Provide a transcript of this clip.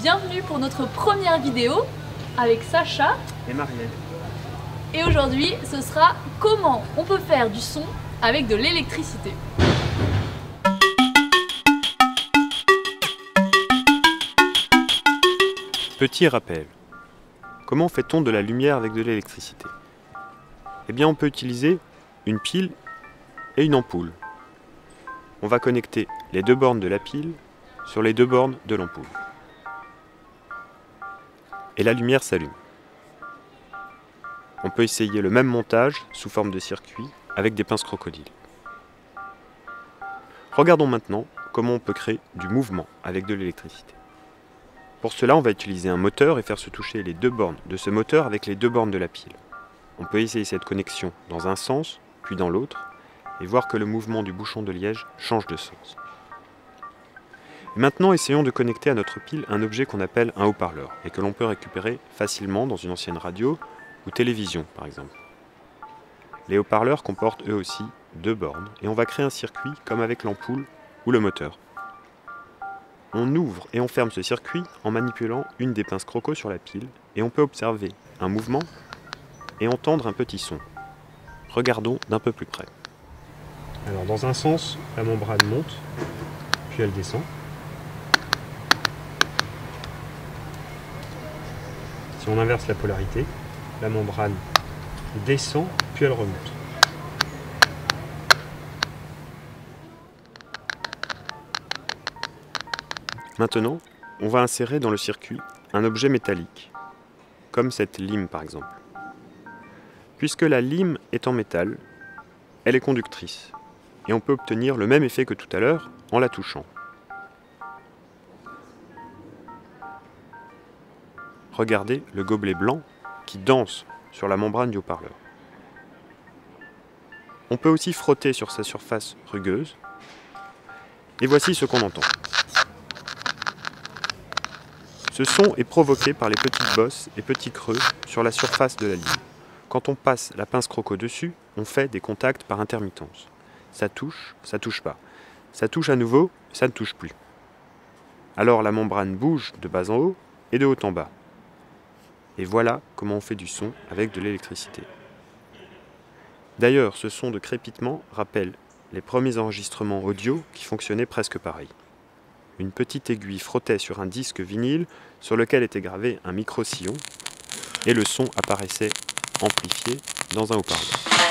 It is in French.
bienvenue pour notre première vidéo avec Sacha et Marielle. Et aujourd'hui, ce sera comment on peut faire du son avec de l'électricité. Petit rappel, comment fait-on de la lumière avec de l'électricité? Eh bien, on peut utiliser une pile et une ampoule. On va connecter les deux bornes de la pile sur les deux bornes de l'ampoule. Et la lumière s'allume. On peut essayer le même montage sous forme de circuit avec des pinces crocodiles. Regardons maintenant comment on peut créer du mouvement avec de l'électricité. Pour cela, on va utiliser un moteur et faire se toucher les deux bornes de ce moteur avec les deux bornes de la pile. On peut essayer cette connexion dans un sens, puis dans l'autre, et voir que le mouvement du bouchon de liège change de sens. Et maintenant, essayons de connecter à notre pile un objet qu'on appelle un haut-parleur et que l'on peut récupérer facilement dans une ancienne radio ou télévision, par exemple. Les haut-parleurs comportent eux aussi deux bornes et on va créer un circuit comme avec l'ampoule ou le moteur. On ouvre et on ferme ce circuit en manipulant une des pinces croco sur la pile et on peut observer un mouvement et entendre un petit son. Regardons d'un peu plus près. Alors dans un sens, la membrane monte, puis elle descend. Si on inverse la polarité, la membrane descend, puis elle remonte. Maintenant, on va insérer dans le circuit un objet métallique, comme cette lime par exemple. Puisque la lime est en métal, elle est conductrice, et on peut obtenir le même effet que tout à l'heure en la touchant. Regardez le gobelet blanc qui danse sur la membrane du haut-parleur. On peut aussi frotter sur sa surface rugueuse, et voici ce qu'on entend. Ce son est provoqué par les petites bosses et petits creux sur la surface de la lime. Quand on passe la pince croco dessus, on fait des contacts par intermittence. Ça touche pas. Ça touche à nouveau, ça ne touche plus. Alors la membrane bouge de bas en haut et de haut en bas. Et voilà comment on fait du son avec de l'électricité. D'ailleurs, ce son de crépitement rappelle les premiers enregistrements audio qui fonctionnaient presque pareil. Une petite aiguille frottait sur un disque vinyle sur lequel était gravé un micro-sillon et le son apparaissait amplifié dans un haut-parleur.